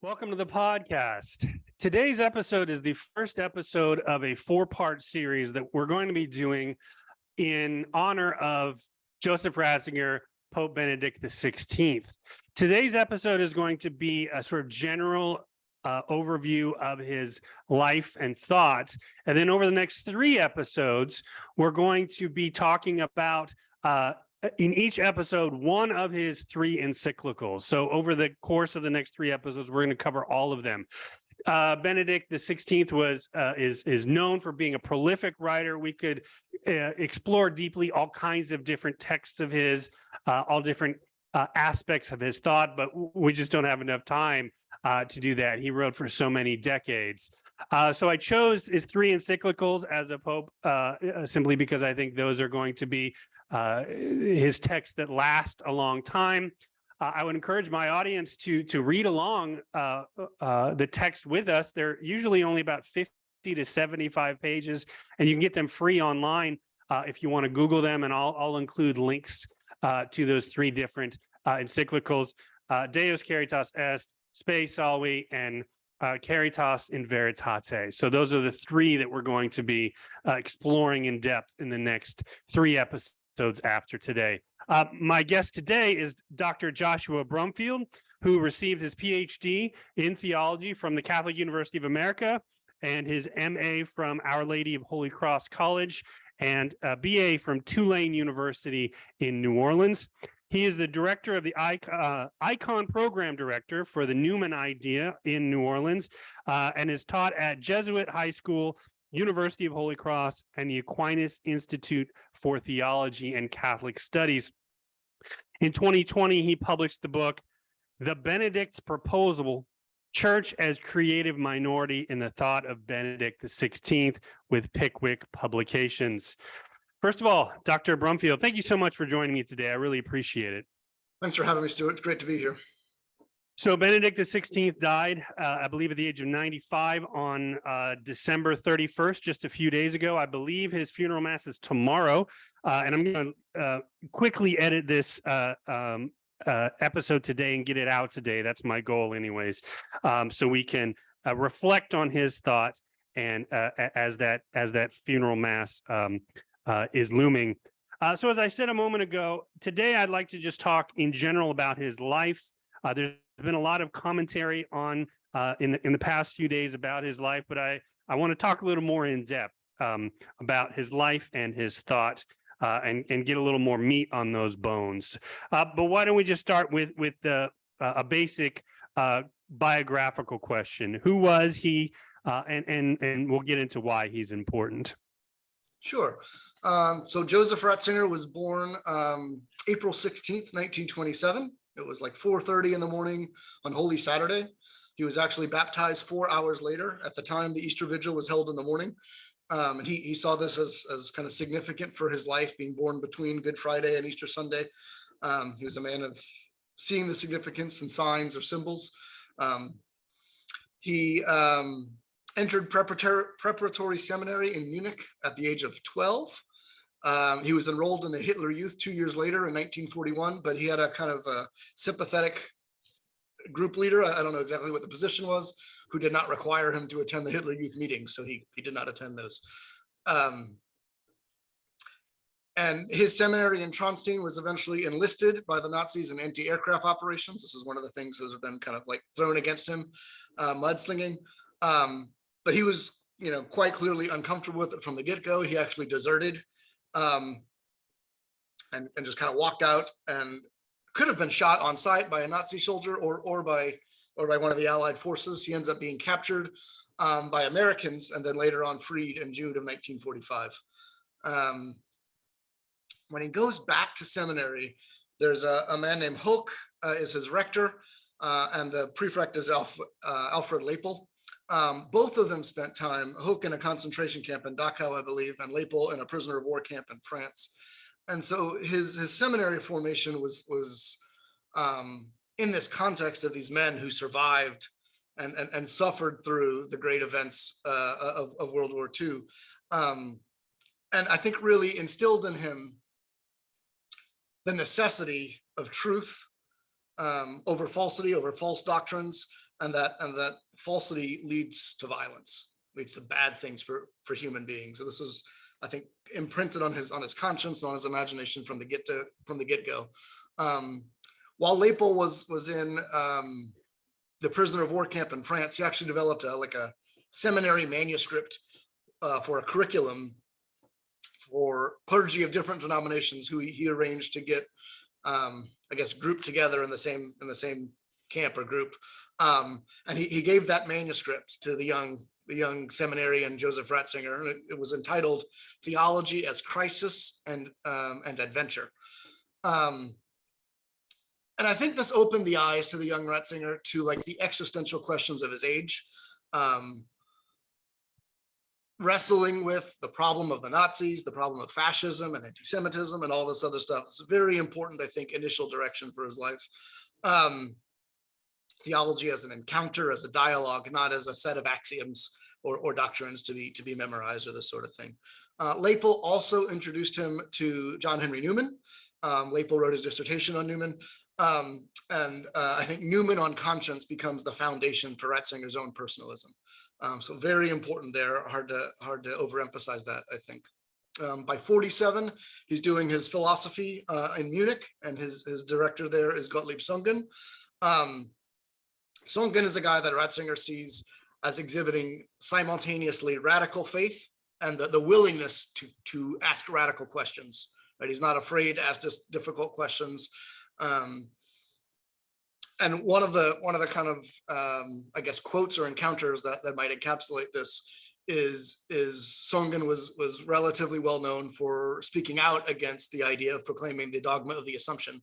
Welcome to the podcast. Today's episode is the first episode of a four-part series that we're going to be doing in honor of Joseph Ratzinger, Pope Benedict XVI. Today's episode is going to be a sort of general overview of his life and thoughts. And then over the next three episodes, we're going to be talking about in each episode, one of his three encyclicals. So over the course of the next three episodes, we're going to cover all of them. Benedict XVI is known for being a prolific writer. We could explore deeply all kinds of different texts of his, all different aspects of his thought, but we just don't have enough time to do that. He wrote for so many decades. So I chose his three encyclicals as a pope simply because I think those are going to be his texts that last a long time. I would encourage my audience to read along the text with us. They're usually only about 50 to 75 pages, and you can get them free online if you want to Google them, and I'll include links to those three different encyclicals, Deus Caritas Est, Spe Salvi, and Caritas in Veritate. So those are the three that we're going to be exploring in depth in the next three episodes after today. My guest today is Dr. Joshua Brumfield, who received his PhD in theology from the Catholic University of America and his MA from Our Lady of Holy Cross College and a BA from Tulane University in New Orleans. He is the director of the IKON Program Director for the Newman Idea in New Orleans and is taught at Jesuit High School, University of Holy Cross, and the Aquinas Institute for Theology and Catholic Studies. In 2020, he published the book, The Benedict Proposal, Church as Creative Minority in the Thought of Benedict XVI with Pickwick Publications. First of all, Dr. Brumfield, thank you so much for joining me today. I really appreciate it. Thanks for having me, Stuart. It's great to be here. So Benedict XVI died, I believe, at the age of 95 on December 31st, just a few days ago. I believe his funeral mass is tomorrow, and I'm going to quickly edit this episode today and get it out today. That's my goal anyways, so we can reflect on his thought and as that funeral mass is looming. So as I said a moment ago, today I'd like to just talk in general about his life. There's been a lot of commentary on in the past few days about his life, but I want to talk a little more in depth about his life and his thought and get a little more meat on those bones. But why don't we just start with a basic biographical question? Who was he? And we'll get into why he's important. Sure. So Joseph Ratzinger was born April 16th, 1927. It was like 4:30 in the morning on Holy Saturday. He was actually baptized 4 hours later. At the time, the Easter Vigil was held in the morning. And he saw this as kind of significant for his life, being born between Good Friday and Easter Sunday. He was a man of seeing the significance and signs or symbols. He entered preparatory seminary in Munich at the age of 12. He was enrolled in the Hitler Youth 2 years later in 1941, but he had a kind of a sympathetic group leader, I don't know exactly what the position was, who did not require him to attend the Hitler Youth meetings, so he did not attend those. And his seminary in Traunstein was eventually enlisted by the Nazis in anti-aircraft operations. This is one of the things that have been kind of like thrown against him, mudslinging. But he was, quite clearly uncomfortable with it from the get-go. He actually deserted and just kind of walked out and could have been shot on sight by a Nazi soldier or by one of the Allied forces. He ends up being captured by Americans and then later on freed in June of 1945. When he goes back to seminary, there's a man named Hoch is his rector, and the prefect is Alfred Lepel. Both of them spent time, Hoch in a concentration camp in Dachau, I believe, and Lepel in a prisoner of war camp in France. And so his seminary formation was in this context of these men who survived and suffered through the great events of World War II. And I think really instilled in him the necessity of truth over falsity, over false doctrines, and that falsity leads to violence, leads to bad things for human beings. And this was, I think, imprinted on his conscience, on his imagination from the get-go. While Lepel was in the prisoner of war camp in France, he actually developed a seminary manuscript for a curriculum for clergy of different denominations who he arranged to get, I guess, grouped together in the same camp or group. And he gave that manuscript to the young seminarian Joseph Ratzinger. And it was entitled Theology as Crisis and Adventure. And I think this opened the eyes to the young Ratzinger to like the existential questions of his age, wrestling with the problem of the Nazis, the problem of fascism and anti-Semitism and all this other stuff. It's a very important, I think, initial direction for his life. Theology as an encounter, as a dialogue, not as a set of axioms or doctrines to be memorized or this sort of thing. Lepel also introduced him to John Henry Newman. Lepel wrote his dissertation on Newman. I think Newman on conscience becomes the foundation for Ratzinger's own personalism. So very important there, hard to overemphasize that, I think. By 47, he's doing his philosophy in Munich, and his director there is Gottlieb Söhngen. Söhngen is a guy that Ratzinger sees as exhibiting simultaneously radical faith and the willingness to ask radical questions. Right? He's not afraid to ask just difficult questions. And one of the kind of I guess quotes or encounters that might encapsulate this is Söhngen was relatively well known for speaking out against the idea of proclaiming the dogma of the Assumption.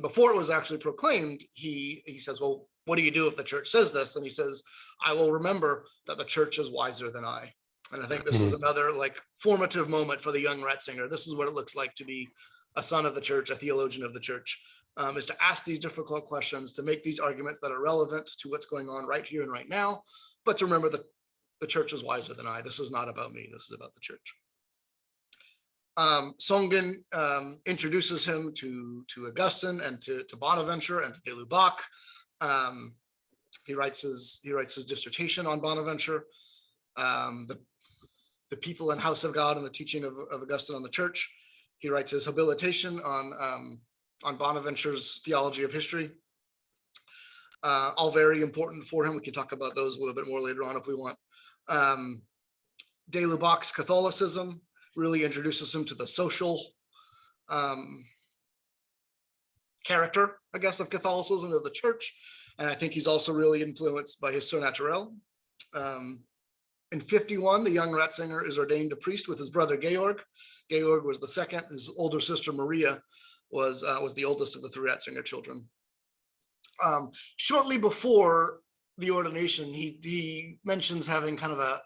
Before it was actually proclaimed, he says, well, what do you do if the church says this? And he says, I will remember that the church is wiser than I. And I think this is another like formative moment for the young Ratzinger. This is what it looks like to be a son of the church, a theologian of the church, is to ask these difficult questions, to make these arguments that are relevant to what's going on right here and right now, but to remember that the church is wiser than I. This is not about me. This is about the church. Söhngen introduces him to Augustine and to Bonaventure and to de Lubac. He writes his dissertation on Bonaventure, the people and house of God and the teaching of Augustine on the church. He writes his habilitation on Bonaventure's theology of history. All very important for him. We can talk about those a little bit more later on if we want. De Lubac's Catholicism really introduces him to the social character, I guess, of Catholicism, of the church. And I think he's also really influenced by his Surnaturel. In 51, the young Ratzinger is ordained a priest with his brother Georg. Georg was the second. His older sister Maria was the oldest of the three Ratzinger children. Shortly before the ordination, he mentions having kind of a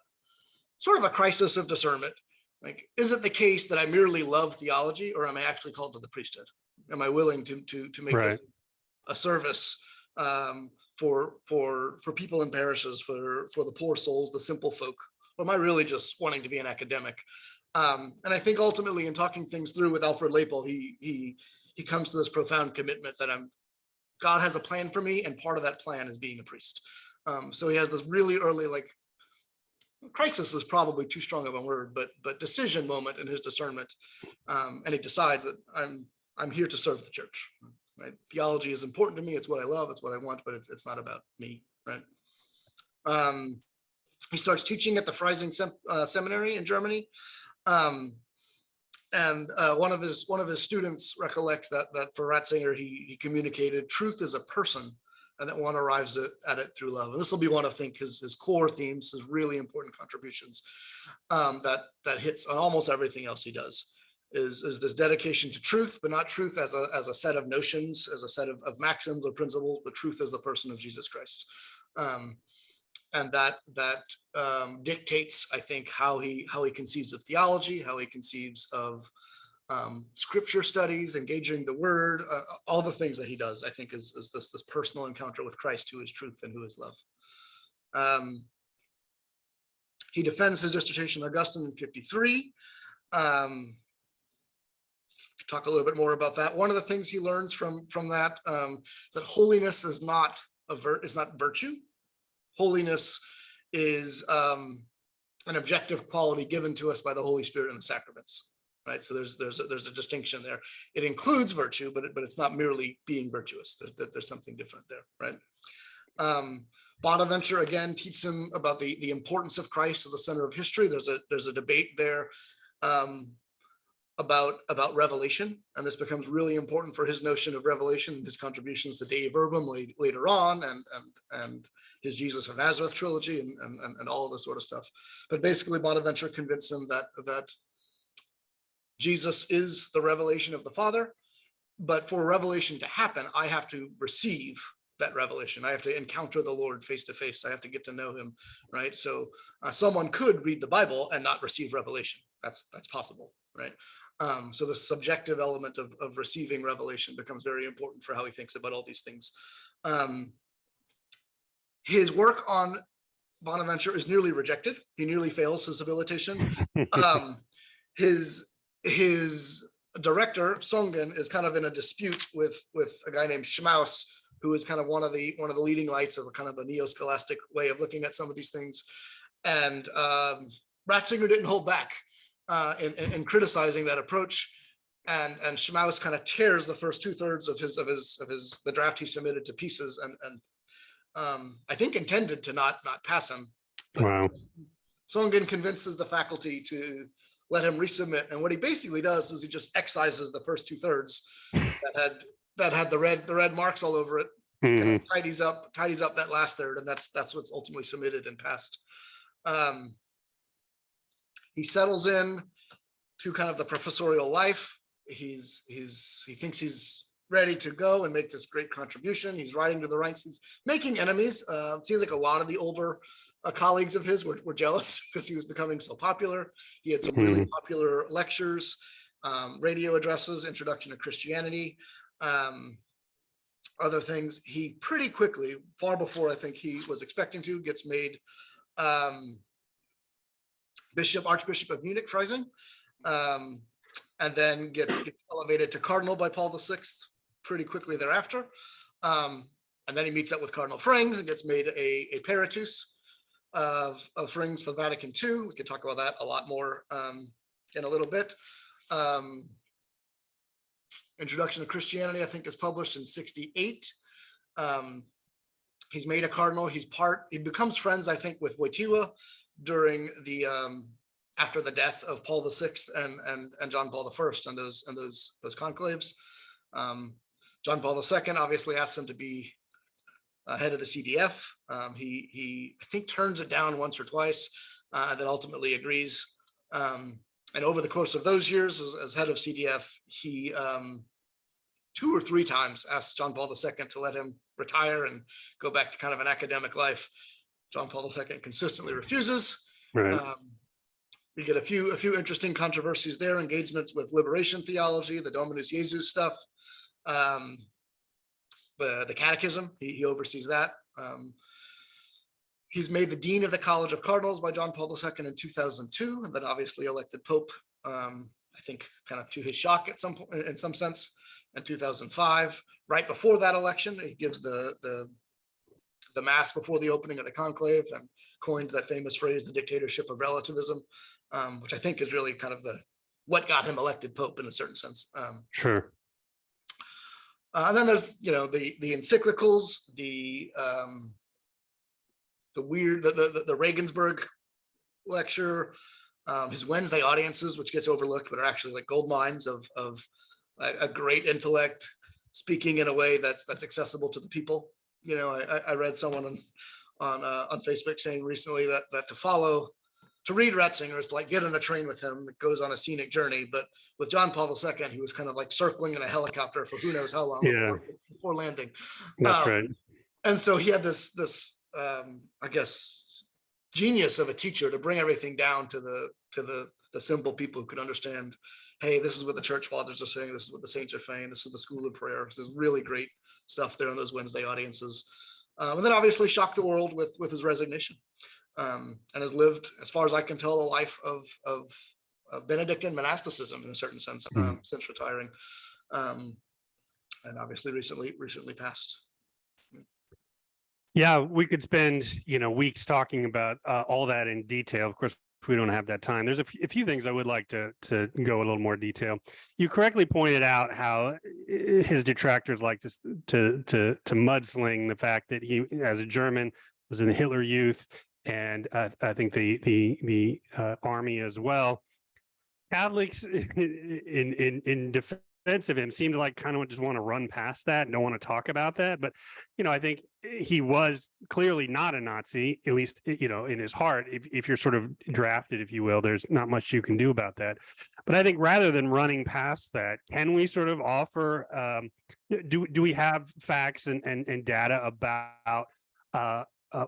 sort of a crisis of discernment. Like, is it the case that I merely love theology, or am I actually called to the priesthood? Am I willing to make this a service for people in parishes, for the poor souls, the simple folk? Or am I really just wanting to be an academic? And I think ultimately, in talking things through with Alfred Lepel, he comes to this profound commitment that God has a plan for me, and part of that plan is being a priest. So he has this really early, like, crisis is probably too strong of a word, but decision moment in his discernment, and he decides that I'm here to serve the church. Right? Theology is important to me. It's what I love. It's what I want, but it's not about me. Right? He starts teaching at the Freising Seminary in Germany, and one of his students recollects that for Ratzinger he communicated truth is a person, and that one arrives at it through love. And this will be one of, I think, his core themes, his really important contributions that hits on almost everything else he does. Is this dedication to truth, but not truth as a set of notions, as a set of maxims or principles, but truth as the person of Jesus Christ. And that dictates, I think, how he conceives of theology, how he conceives of scripture studies, engaging the word, all the things that he does, I think, is this personal encounter with Christ, who is truth and who is love. He defends his dissertation on Augustine in 53. Talk a little bit more about that. One of the things he learns from that, that holiness is not is not virtue. Holiness is an objective quality given to us by the Holy Spirit in the sacraments, right? So there's a distinction there. It includes virtue, but it's not merely being virtuous. There's something different there, right? Bonaventure again teaches him about the importance of Christ as a center of history. There's a debate there about revelation, and this becomes really important for his notion of revelation and his contributions to Dei Verbum later on, and his Jesus of Nazareth trilogy, and all of this sort of stuff. But basically, Bonaventure convinced him that Jesus is the revelation of the Father, but for revelation to happen, I have to receive that revelation. I have to encounter the Lord face to face. I have to get to know him, right? So someone could read the Bible and not receive revelation. That's possible, right? So the subjective element of receiving revelation becomes very important for how he thinks about all these things. His work on Bonaventure is nearly rejected. He nearly fails his habilitation. His director, Songen, is kind of in a dispute with a guy named Schmaus, who is kind of one of the leading lights of a kind of a neo-scholastic way of looking at some of these things. And Ratzinger didn't hold back in criticizing that approach, and Schmaus kind of tears the first 2/3 of the draft he submitted to pieces, and I think intended to not pass him. But Wow. Songen convinces the faculty to let him resubmit, and what he basically does is he just excises the first 2/3 that had the red marks all over it. Kind of tidies up that last third, and that's what's ultimately submitted and passed. He settles in to kind of the professorial life. He thinks he's ready to go and make this great contribution. He's riding to the ranks. He's making enemies. It seems like a lot of the older colleagues of his were jealous because he was becoming so popular. He had some really popular lectures, radio addresses, Introduction to Christianity, other things. He pretty quickly, far before I think he was expecting to, gets made Archbishop of Munich, Freising, and then gets elevated to Cardinal by Paul VI pretty quickly thereafter. And then he meets up with Cardinal Frings and gets made a Peritus of Frings for Vatican II. We could talk about that a lot more in a little bit. Introduction to Christianity, I think, is published in '68. He's made a cardinal. He becomes friends, I think, with Wojtyła during the after the death of Paul VI and John Paul I and those conclaves. John Paul II obviously asks him to be head of the CDF. He I think turns it down once or twice, and then ultimately agrees. And over the course of those years as head of CDF, he 2 or 3 times asked John Paul II to let him retire and go back to kind of an academic life. John Paul II consistently refuses. Right. We get a few interesting controversies there, engagements with liberation theology, the Dominus Jesus stuff, the catechism, he oversees that. He's made the Dean of the College of Cardinals by John Paul II in 2002, and then obviously elected Pope, I think kind of to his shock in some sense, in 2005. Right before that election, he gives the mass before the opening of the conclave and coins that famous phrase, the dictatorship of relativism, which I think is really kind of what got him elected Pope in a certain sense. Sure. And then there's, the encyclicals, the Regensburg lecture, his Wednesday audiences, which gets overlooked, but are actually like gold mines of a great intellect speaking in a way that's accessible to the people. I read someone on Facebook saying recently that to read Ratzinger is to like get on a train with him that goes on a scenic journey, but with John Paul II, he was kind of like circling in a helicopter for who knows how long before landing. That's right. And so he had this I guess genius of a teacher to bring everything down to the simple people who could understand. Hey, this is what the church fathers are saying. This is what the saints are saying. This is the school of prayer. This is really great stuff there in those Wednesday audiences. And then obviously shocked the world with his resignation, and has lived, as far as I can tell, a life of Benedictine monasticism in a certain sense since retiring, and obviously recently passed. Yeah, we could spend, weeks talking about all that in detail. Of course, we don't have that time. There's a few things I would like to go a little more detail. You correctly pointed out how his detractors like to mudsling the fact that he, as a German, was in the Hitler Youth, and I think the army as well. Catholics in defense of him seem to like kind of just want to run past that and don't want to talk about that. But I think he was clearly not a Nazi, at least in his heart. If you're sort of drafted, if you will, there's not much you can do about that. But I think rather than running past that, can we sort of offer? Do we have facts and data about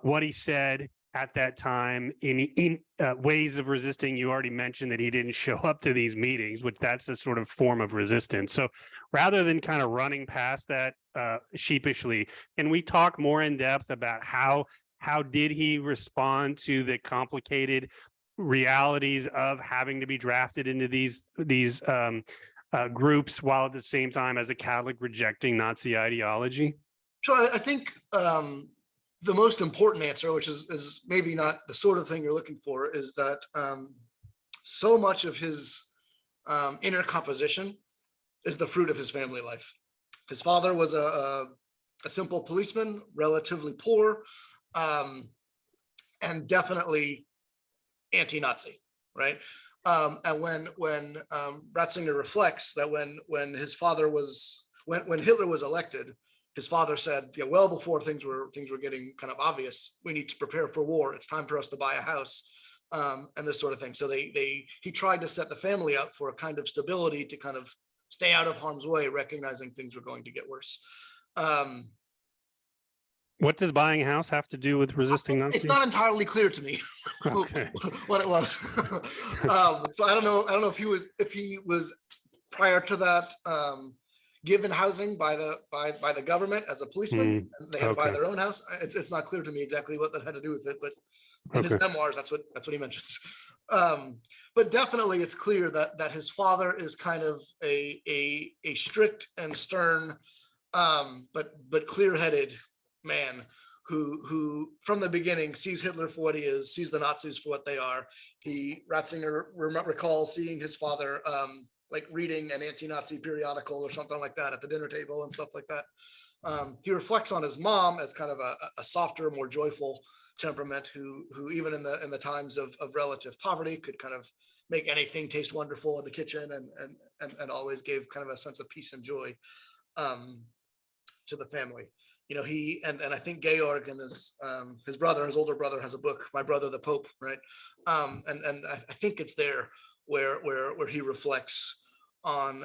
what he said at that time in ways of resisting? You already mentioned that he didn't show up to these meetings, which that's a sort of form of resistance. So rather than kind of running past that sheepishly, can we talk more in depth about how did he respond to the complicated realities of having to be drafted into these groups while at the same time as a Catholic rejecting Nazi ideology? Sure, I think the most important answer, which is maybe not the sort of thing you're looking for, is that so much of his inner composition is the fruit of his family life. His father was a simple policeman, relatively poor, and definitely anti-Nazi, right? And when Ratzinger reflects that when his father was, when Hitler was elected, his father said, well before things were getting kind of obvious, we need to prepare for war. It's time for us to buy a house, and this sort of thing. So he tried to set the family up for a kind of stability to kind of stay out of harm's way, recognizing things were going to get worse. What does buying a house have to do with resisting Nazis? It's not entirely clear to me Okay. what it was. So I don't know if he was prior to that given housing by the government as a policeman, and they had to buy their own house. It's not clear to me exactly what that had to do with it, but in his memoirs, that's what he mentions. But definitely, it's clear that his father is kind of a strict and stern, but clear-headed man who from the beginning sees Hitler for what he is, sees the Nazis for what they are. Ratzinger recalls seeing his father like reading an anti-Nazi periodical or something like that at the dinner table and stuff like that. He reflects on his mom as kind of a softer, more joyful temperament who even in the times of relative poverty could kind of make anything taste wonderful in the kitchen and always gave kind of a sense of peace and joy to the family. He and I think Georg and his older brother has a book, My Brother the Pope, right? And I think it's there where he reflects on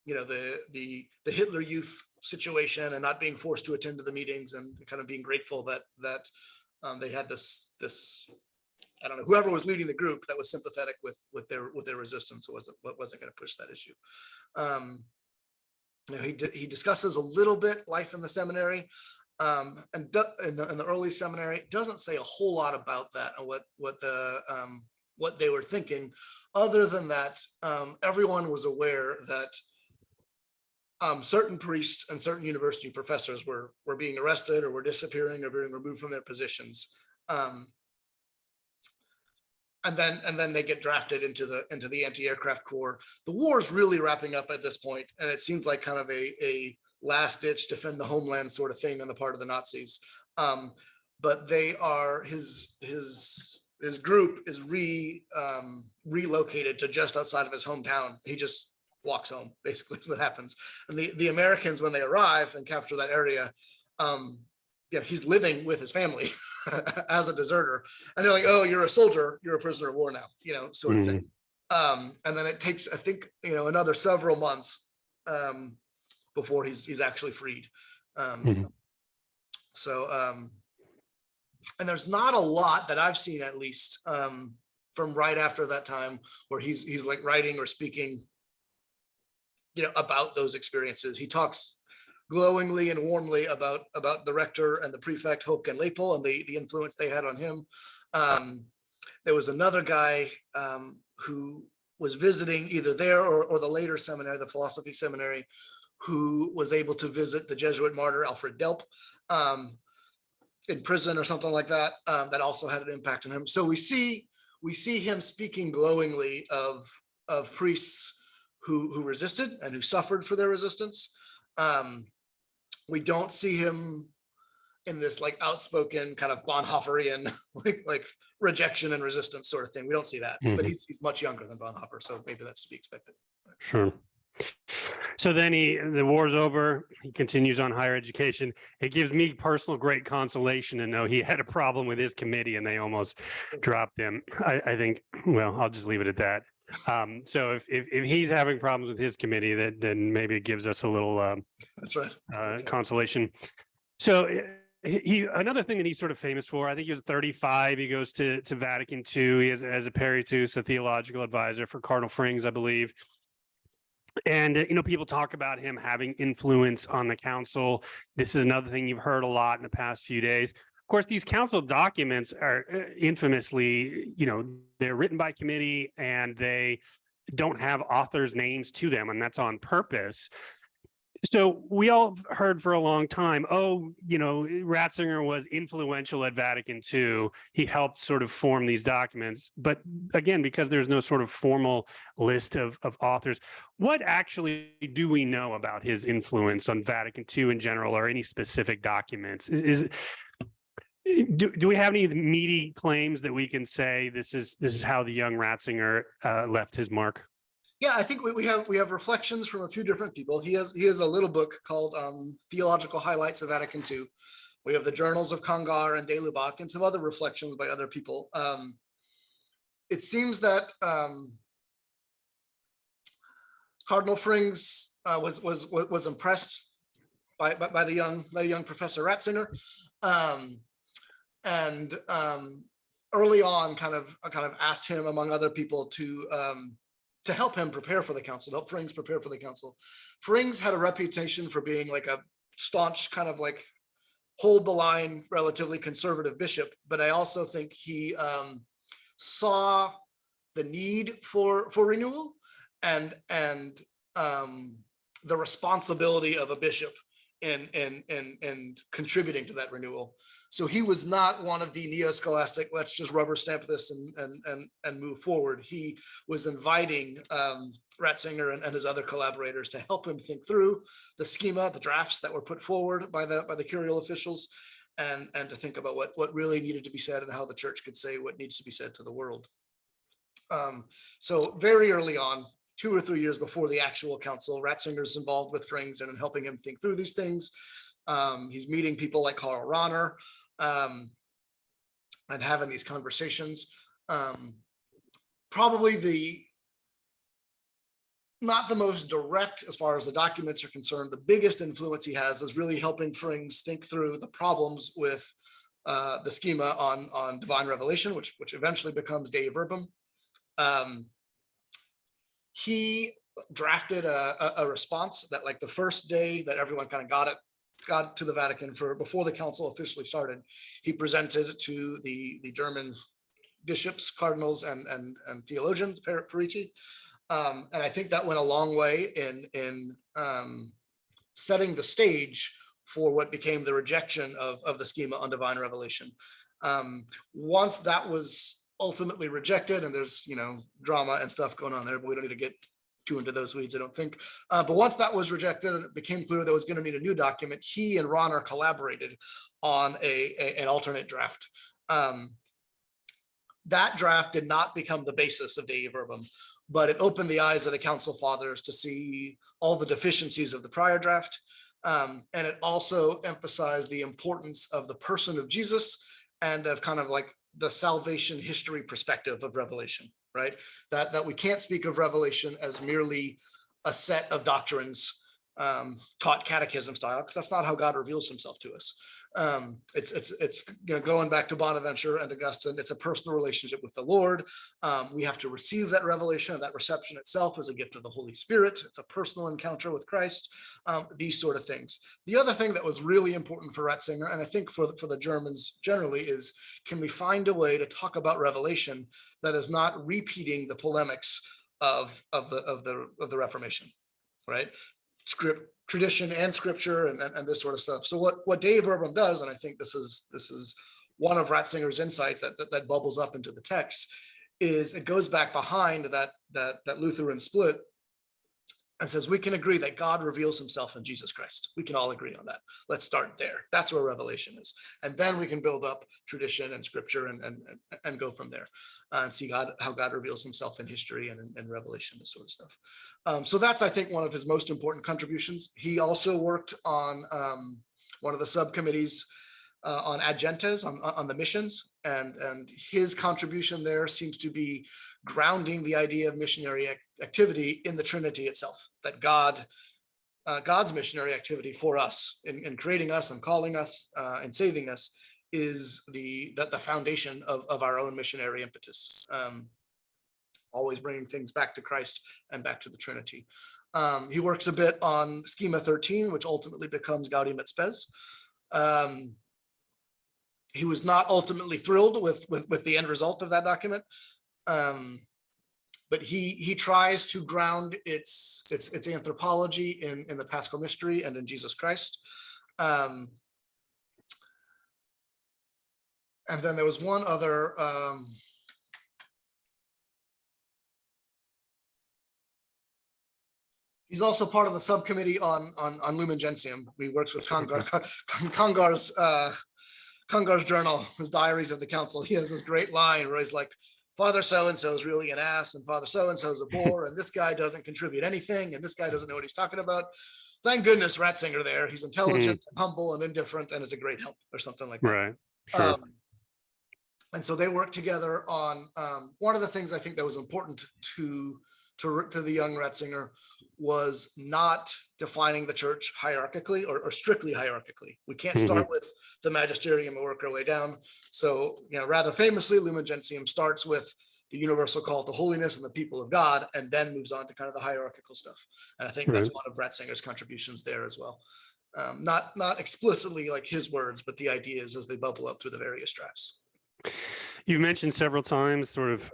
the Hitler Youth situation and not being forced to attend to the meetings and kind of being grateful that they had this I don't know, whoever was leading the group that was sympathetic with their resistance wasn't going to push that issue. He discusses a little bit life in the seminary, and in the early seminary. Doesn't say a whole lot about that and what they were thinking, other than that everyone was aware that certain priests and certain university professors were being arrested or were disappearing or being removed from their positions. And then they get drafted into the anti-aircraft corps. The war is really wrapping up at this point, and it seems like kind of a last-ditch defend the homeland sort of thing on the part of the Nazis. But they are his group is relocated to just outside of his hometown. He just walks home, basically, is what happens. And the Americans, when they arrive and capture that area, he's living with his family as a deserter, and they're like, "Oh, you're a soldier, you're a prisoner of war now," sort of thing. And then it takes, I think, another several months before he's actually freed. So, and there's not a lot that I've seen, at least, from right after that time, where he's like writing or speaking, about those experiences. He talks glowingly and warmly about the rector and the prefect Hoch and Lepel and the influence they had on him. There was another guy who was visiting either there or the later seminary, the philosophy seminary, who was able to visit the Jesuit martyr Alfred Delp. in prison or something like that, that also had an impact on him. So we see him speaking glowingly of priests who resisted and who suffered for their resistance. We don't see him in this like outspoken kind of Bonhoefferian like rejection and resistance sort of thing. We don't see that, but he's much younger than Bonhoeffer, so maybe that's to be expected. Sure. So then the war's over. He continues on higher education. It gives me personal great consolation to know he had a problem with his committee and they almost dropped him. I think, well, I'll just leave it at that. So if he's having problems with his committee, then maybe it gives us a little that's right. Consolation. So another thing that he's sort of famous for, I think he was 35. He goes to Vatican II. He has as a Peritus, a theological advisor for Cardinal Frings, I believe. And, people talk about him having influence on the council. This is another thing you've heard a lot in the past few days. Of course, these council documents are infamously, they're written by committee and they don't have authors' names to them, and that's on purpose. So we all heard for a long time, Ratzinger was influential at Vatican II. He helped sort of form these documents. But again, because there's no sort of formal list of authors, what actually do we know about his influence on Vatican II in general, or any specific documents? Do we have any meaty claims that we can say this is how the young Ratzinger left his mark? Yeah, I think we have reflections from a few different people. He has a little book called Theological Highlights of Vatican II. We have the journals of Congar and de Lubac and some other reflections by other people. It seems that Cardinal Frings was impressed by the young Professor Ratzinger, and early on kind of asked him, among other people, to help him prepare for the council, to help Frings prepare for the council. Frings had a reputation for being like a staunch kind of like hold the line, relatively conservative bishop, but I also think he saw the need for renewal and the responsibility of a bishop in contributing to that renewal. So he was not one of the neo-scholastic, let's just rubber stamp this and move forward. He was inviting Ratzinger and his other collaborators to help him think through the schema, the drafts that were put forward by the curial officials, and to think about what really needed to be said and how the church could say what needs to be said to the world. So very early on, 2 or 3 years before the actual council, Ratzinger's involved with Frings and in helping him think through these things. He's meeting people like Karl Rahner and having these conversations. Probably not the most direct as far as the documents are concerned. The biggest influence he has is really helping Frings think through the problems with the schema on divine revelation, which eventually becomes Dei Verbum. He drafted a response that, like, the first day that everyone kind of got to the Vatican before the council officially started, he presented to the German bishops, cardinals, and theologians, periti. And I think that went a long way in setting the stage for what became the rejection of the schema on divine revelation. Once that was ultimately rejected, and there's drama and stuff going on there, but we don't need to get too into those weeds, I don't think. But once that was rejected and it became clear there was going to need a new document, he and Rahner collaborated on an alternate draft. That draft did not become the basis of Dei Verbum, but it opened the eyes of the council fathers to see all the deficiencies of the prior draft. And it also emphasized the importance of the person of Jesus and of kind of like the salvation history perspective of Revelation, right? That we can't speak of Revelation as merely a set of doctrines taught catechism style, because that's not how God reveals himself to us. It's going back to Bonaventure and Augustine, it's a personal relationship with the Lord. We have to receive that revelation, and that reception itself is a gift of the Holy Spirit. It's a personal encounter with Christ, these sort of things. The other thing that was really important for Ratzinger, and I think for the Germans generally, is can we find a way to talk about revelation that is not repeating the polemics of the Reformation, right? tradition and scripture and this sort of stuff. So what Dave Urban does, and I think this is one of Ratzinger's insights that bubbles up into the text, is it goes back behind that Lutheran split and says, we can agree that God reveals himself in Jesus Christ. We can all agree on that. Let's start there. That's where revelation is. And then we can build up tradition and scripture and go from there and see how God reveals himself in history and revelation, this sort of stuff. So that's, I think, one of his most important contributions. He also worked on one of the subcommittees on ad gentes, on the missions, and his contribution there seems to be grounding the idea of missionary activity in the Trinity itself, that God's missionary activity for us in creating us and calling us and saving us is the foundation of our own missionary impetus, always bringing things back to Christ and back to the Trinity. He works a bit on Schema 13, which ultimately becomes Gaudium et Spes. He was not ultimately thrilled with the end result of that document, but he tries to ground its anthropology in the Paschal Mystery and in Jesus Christ. And then there was one other. He's also part of the subcommittee on Lumen Gentium. He works with Congar's journal, his diaries of the council. He has this great line where he's like, Father so-and-so is really an ass, and Father so-and-so is a bore, and this guy doesn't contribute anything, and this guy doesn't know what he's talking about. Thank goodness Ratzinger there. He's intelligent, and humble, and indifferent, and is a great help, or something like that. Right. Sure. And so they worked together on one of the things I think that was important to the young Ratzinger was not defining the church hierarchically or strictly hierarchically. We can't start with the magisterium and work our way down. So, rather famously, Lumen Gentium starts with the universal call to holiness and the people of God, and then moves on to kind of the hierarchical stuff. And I think that's one of Ratzinger's contributions there as well. Not explicitly like his words, but the ideas as they bubble up through the various drafts. You mentioned several times sort of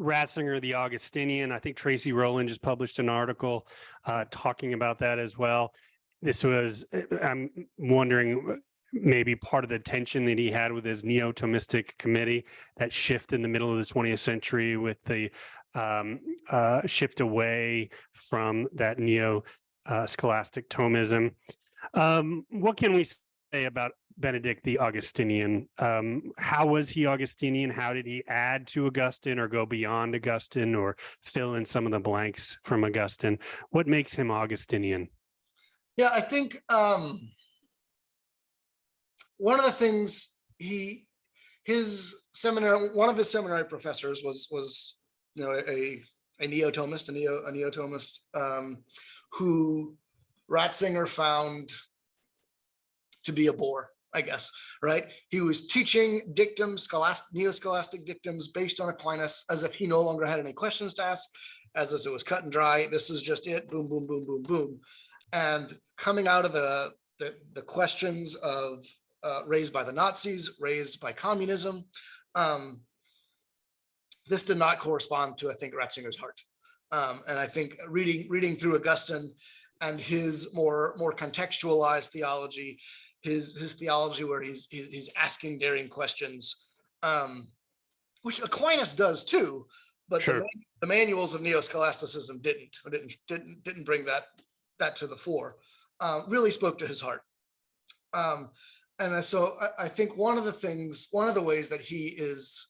Ratzinger, the Augustinian. I think Tracy Rowland just published an article talking about that as well. This was, I'm wondering, maybe part of the tension that he had with his neo-Thomistic committee, that shift in the middle of the 20th century with the shift away from that neo-scholastic Thomism. What can we say about Benedict the Augustinian? How was he Augustinian? How did he add to Augustine or go beyond Augustine or fill in some of the blanks from Augustine? What makes him Augustinian? Yeah, I think one of the things one of his seminary professors was a neo-Thomist, who Ratzinger found to be a bore, I guess, right? He was teaching dictums, neo-scholastic dictums based on Aquinas, as if he no longer had any questions to ask, as if it was cut and dry. This is just it, boom, boom, boom, boom, boom. And coming out of the questions of raised by the Nazis, raised by communism, this did not correspond to, I think, Ratzinger's heart. And I think reading through Augustine and his more contextualized theology, his theology where he's asking daring questions, which Aquinas does too, but the manuals of neo-scholasticism didn't bring that to the fore. Really spoke to his heart. And so I think one of the ways that he is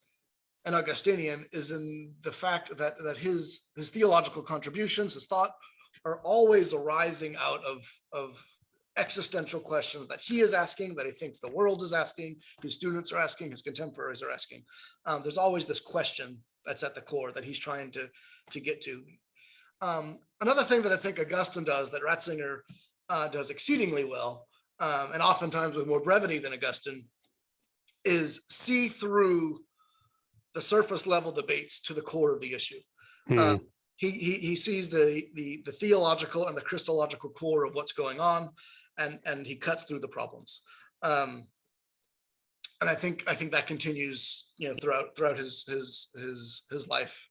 an Augustinian is in the fact that his theological contributions, his thought, are always arising out of existential questions that he is asking, that he thinks the world is asking, his students are asking, his contemporaries are asking. There's always this question that's at the core that he's trying to get to. Another thing that I think Augustine does that Ratzinger does exceedingly well, and oftentimes with more brevity than Augustine, is see through the surface level debates to the core of the issue. He sees the theological and the Christological core of what's going on, and he cuts through the problems. And I think that continues, throughout his life.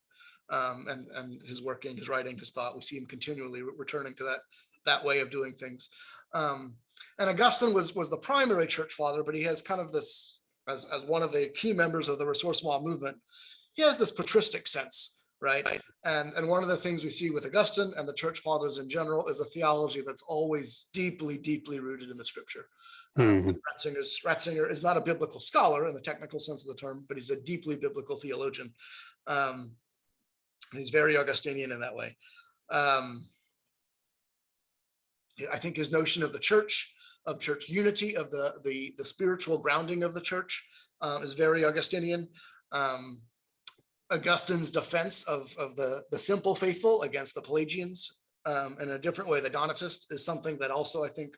and his working, his writing, his thought. We see him continually returning to that way of doing things. And Augustine was the primary church father, but he has kind of this, as one of the key members of the ressourcement movement, he has this patristic sense, right? And one of the things we see with Augustine and the church fathers in general is a theology that's always deeply, deeply rooted in the scripture. Ratzinger is not a biblical scholar in the technical sense of the term, but he's a deeply biblical theologian. He's very Augustinian in that way. I think his notion of the church, of church unity, of the spiritual grounding of the church is very Augustinian. Augustine's defense of the simple faithful against the Pelagians in a different way, the Donatist, is something that also I think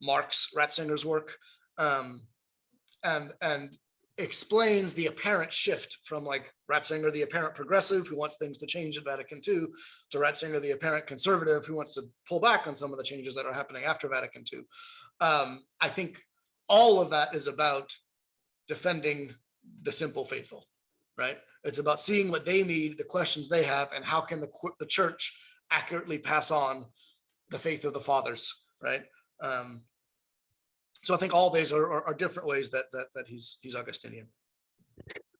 marks Ratzinger's work, and explains the apparent shift from like Ratzinger, the apparent progressive who wants things to change at Vatican II, to Ratzinger, the apparent conservative who wants to pull back on some of the changes that are happening after Vatican II. I think all of that is about defending the simple faithful, right? It's about seeing what they need, the questions they have, and how can the church accurately pass on the faith of the fathers, right? So I think all these are different ways that he's Augustinian.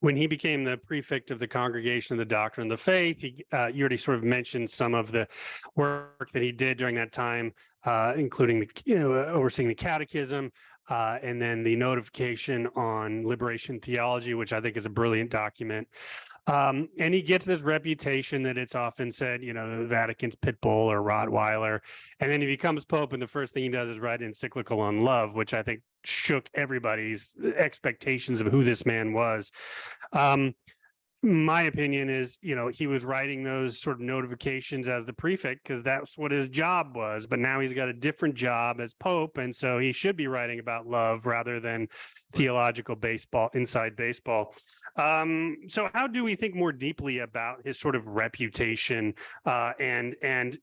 When he became the prefect of the Congregation of the Doctrine of the Faith, you already sort of mentioned some of the work that he did during that time, including overseeing the Catechism, and then the notification on liberation theology, which I think is a brilliant document. And he gets this reputation that it's often said, the Vatican's pit bull or Rottweiler. And then he becomes Pope, and the first thing he does is write an encyclical on love, which I think shook everybody's expectations of who this man was. My opinion is, he was writing those sort of notifications as the prefect because that's what his job was. But now he's got a different job as Pope. And so he should be writing about love rather than theological baseball, inside baseball. So how do we think more deeply about his sort of reputation and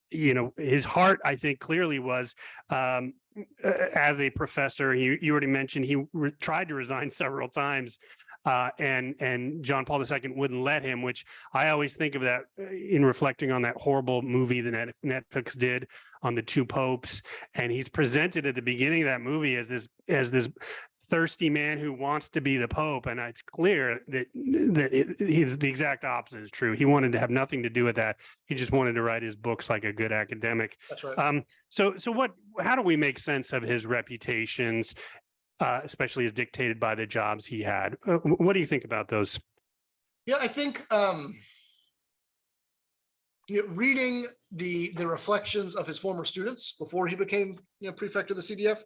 his heart, I think clearly was as a professor. You already mentioned he tried to resign several times. And John Paul II wouldn't let him, which I always think of that in reflecting on that horrible movie that Netflix did on the two popes. And he's presented at the beginning of that movie as this thirsty man who wants to be the Pope. And it's clear that the exact opposite is true. He wanted to have nothing to do with that. He just wanted to write his books like a good academic. That's right. So how do we make sense of his reputations, especially as dictated by the jobs he had? What do you think about those? Yeah, I think reading the reflections of his former students before he became prefect of the CDF,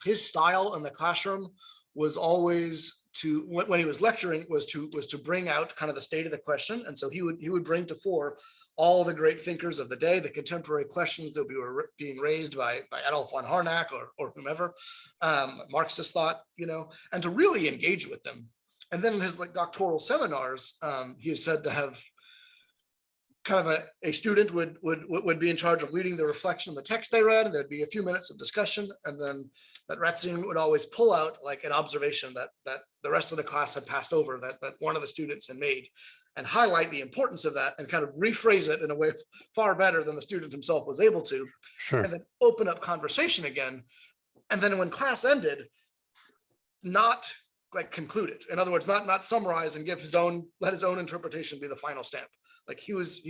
his style in the classroom was always to, when he was lecturing, was to bring out kind of the state of the question. And so he would bring to fore all the great thinkers of the day, the contemporary questions that were being raised by Adolf von Harnack or whomever, Marxist thought, and to really engage with them. And then in his doctoral seminars, he is said to have kind of a student would be in charge of leading the reflection of the text they read, and there'd be a few minutes of discussion, and then that Ratzinger would always pull out like an observation that the rest of the class had passed over, that one of the students had made, and highlight the importance of that and kind of rephrase it in a way far better than the student himself was able to. Sure. And then open up conversation again. And then when class ended, not like conclude it. In other words, not summarize and let his own interpretation be the final stamp. Like he was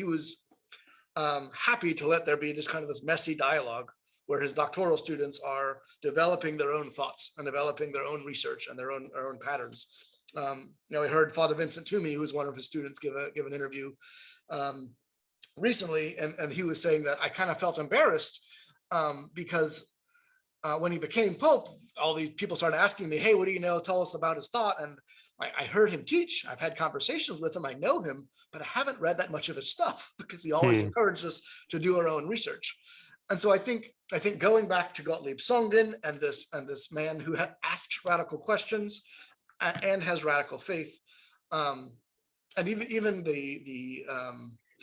happy to let there be just kind of this messy dialogue where his doctoral students are developing their own thoughts and developing their own research and their own patterns. We heard Father Vincent Toomey, who was one of his students, give an interview recently, and he was saying that I kind of felt embarrassed because when he became Pope, all these people started asking me, hey, what do you know? Tell us about his thought. And I heard him teach. I've had conversations with him. I know him, but I haven't read that much of his stuff because he always encouraged us to do our own research. And so I think going back to Gottlieb Songen and this man who asks radical questions and has radical faith, and even the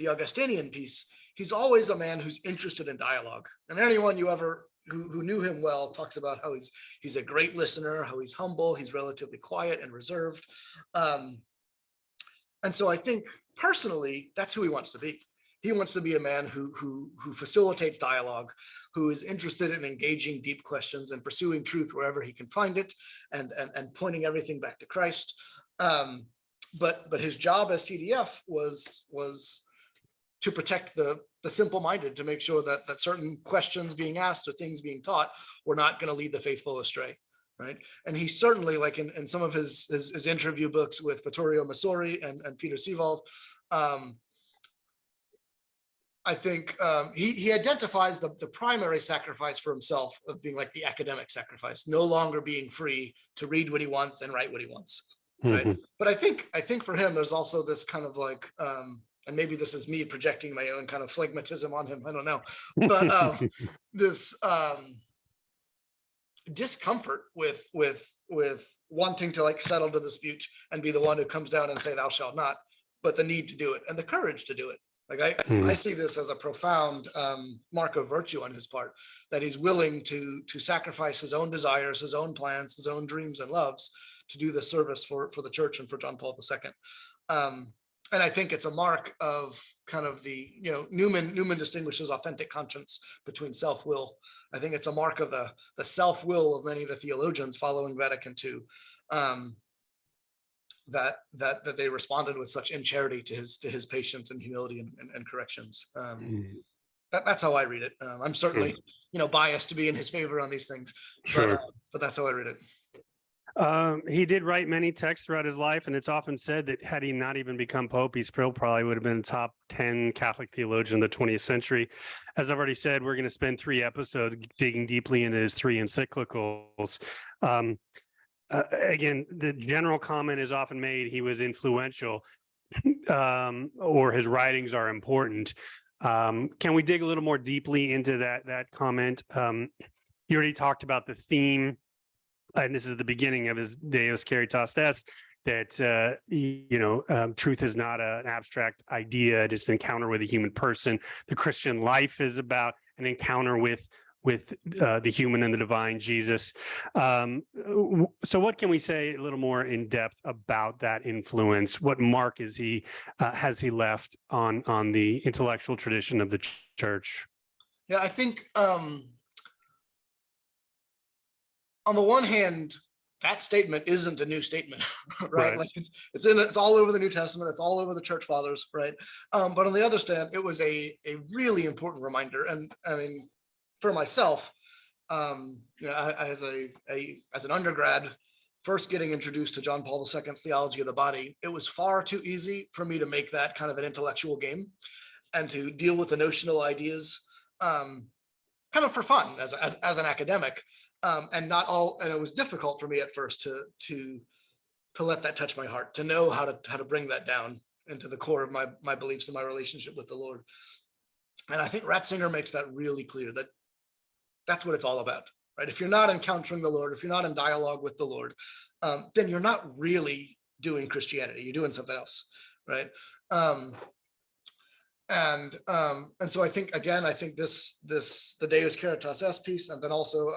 Augustinian piece, he's always a man who's interested in dialogue. And anyone who knew him well talks about how he's a great listener, how he's humble, he's relatively quiet and reserved. And so I think personally, that's who he wants to be. He wants to be a man who facilitates dialogue, who is interested in engaging deep questions and pursuing truth wherever he can find it, and pointing everything back to Christ. But his job as CDF was to protect the simple-minded, to make sure that certain questions being asked or things being taught were not going to lead the faithful astray. Right. And he certainly, like in some of his interview books with Vittorio Messori and Peter Siewald, I think he identifies the primary sacrifice for himself of being like the academic sacrifice, no longer being free to read what he wants and write what he wants. Right. Mm-hmm. But I think for him, there's also this kind of like, and maybe this is me projecting my own kind of phlegmatism on him, I don't know, but this discomfort with wanting to like settle the dispute and be the one who comes down and say thou shalt not, but the need to do it and the courage to do it. Like I see this as a profound mark of virtue on his part, that he's willing to sacrifice his own desires, his own plans, his own dreams and loves to do the service for the church and for John Paul II. And I think it's a mark of kind of the, Newman distinguishes authentic conscience between self-will. I think it's a mark of the self-will of many of the theologians following Vatican II, that they responded with such in charity to his patience and humility and corrections. That's how I read it. I'm certainly, biased to be in his favor on these things, but that's how I read it. He did write many texts throughout his life, and it's often said that had he not even become Pope, he still probably would have been a top 10 Catholic theologian of the 20th century. As I've already said, we're going to spend 3 episodes digging deeply into his 3 encyclicals. Again, the general comment is often made he was influential, or his writings are important. Can we dig a little more deeply into that comment? You already talked about the theme, and this is the beginning of his Deus Caritas Est, that truth is not an abstract idea; it's an encounter with a human person. The Christian life is about an encounter with the human and the divine, Jesus. So what can we say a little more in depth about that influence? What mark has he left on the intellectual tradition of the church? Yeah, I think on the one hand, that statement isn't a new statement, right? Like it's all over the New Testament, it's all over the church fathers, right? But on the other hand, it was a really important reminder. And I mean, for myself, as an undergrad, first getting introduced to John Paul II's theology of the body, it was far too easy for me to make that kind of an intellectual game and to deal with the notional ideas kind of for fun as an academic. And it was difficult for me at first to let that touch my heart, to know how to bring that down into the core of my beliefs and my relationship with the Lord. And I think Ratzinger makes that really clear, that that's what it's all about, right? If you're not encountering the Lord, if you're not in dialogue with the Lord, then you're not really doing Christianity. You're doing something else, right? And so I think the Deus Caritas Est piece, and then also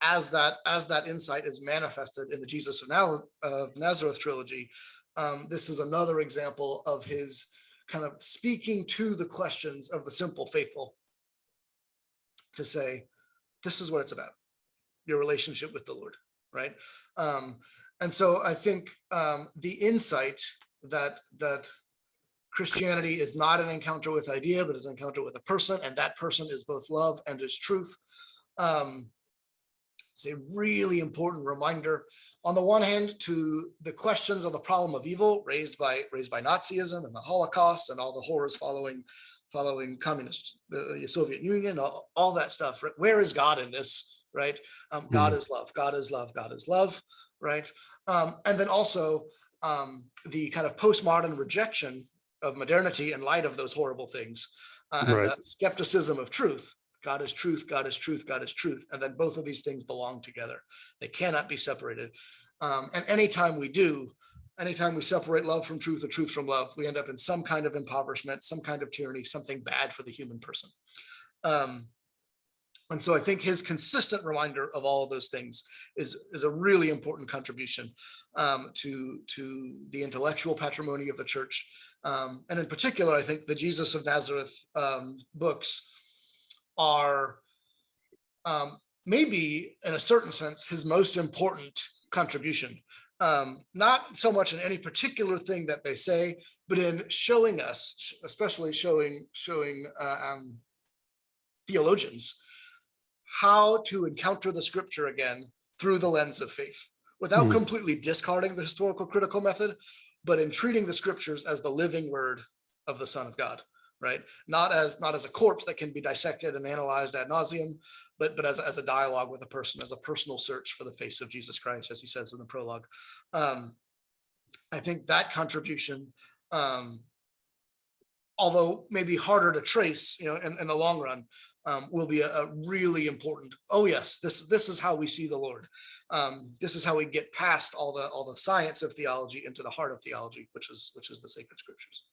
as that insight is manifested in the Jesus of Nazareth trilogy, this is another example of his kind of speaking to the questions of the simple faithful, to say, this is what it's about, your relationship with the Lord, right? And so I think the insight that Christianity is not an encounter with idea, but is an encounter with a person, and that person is both love and is truth. It's a really important reminder, on the one hand, to the questions of the problem of evil raised by Nazism and the Holocaust and all the horrors following communist, the Soviet Union, all that stuff. Right? Where is God in this? Right? God is love. God is love. God is love. Right? And then also the kind of postmodern rejection of modernity in light of those horrible things, and the skepticism of truth. God is truth, God is truth, God is truth. And then both of these things belong together. They cannot be separated. And anytime we separate love from truth or truth from love, we end up in some kind of impoverishment, some kind of tyranny, something bad for the human person. And so I think his consistent reminder of all of those things is a really important contribution to the intellectual patrimony of the church. And in particular, I think the Jesus of Nazareth books are maybe, in a certain sense, his most important contribution. Not so much in any particular thing that they say, but in showing us, especially showing theologians, how to encounter the scripture again through the lens of faith, without completely discarding the historical critical method, but in treating the scriptures as the living word of the Son of God, right? Not as a corpse that can be dissected and analyzed ad nauseum, but as a dialogue with a person, as a personal search for the face of Jesus Christ, as he says in the prologue. I think that contribution, although maybe harder to trace, in the long run, will be a really important. Oh yes, this is how we see the Lord. This is how we get past all the science of theology into the heart of theology, which is the sacred scriptures.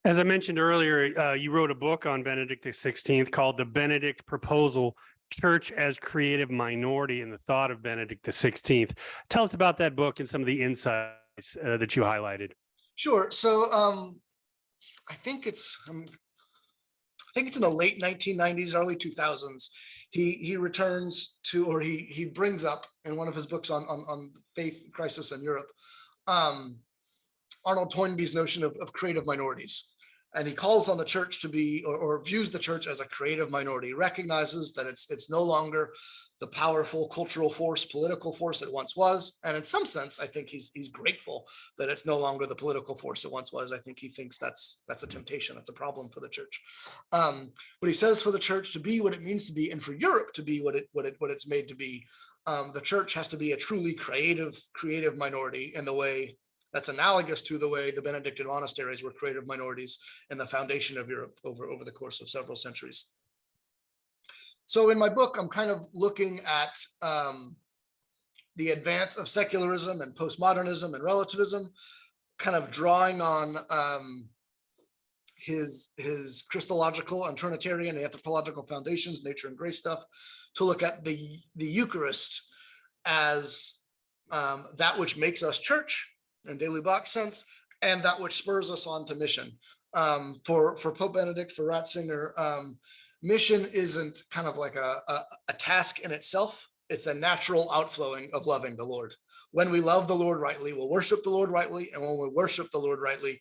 As I mentioned earlier, you wrote a book on Benedict XVI called The Benedict Proposal: Church as Creative Minority in the Thought of Benedict XVI. Tell us about that book and some of the insights that you highlighted. Sure. So I think it's in the late 1990s, early 2000s. He returns to, or he brings up in one of his books on faith crisis in Europe, Arnold Toynbee's notion of creative minorities. And he calls on the church to be, or views the church as a creative minority. He recognizes that it's no longer the powerful cultural force, political force it once was. And in some sense, I think he's grateful that it's no longer the political force it once was. I think he thinks that's a temptation, that's a problem for the church. But he says for the church to be what it means to be, and for Europe to be what it's made to be, the church has to be a truly creative minority in the way that's analogous to the way the Benedictine monasteries were creative minorities in the foundation of Europe over the course of several centuries. So in my book, I'm kind of looking at the advance of secularism and postmodernism and relativism, kind of drawing on his Christological and Trinitarian and anthropological foundations, nature and grace stuff, to look at the Eucharist as that which makes us church in daily box sense, and that which spurs us on to mission. For Pope Benedict, for Ratzinger, mission isn't kind of like a task in itself. It's a natural outflowing of loving the Lord. When we love the Lord rightly, we'll worship the Lord rightly, and when we worship the Lord rightly,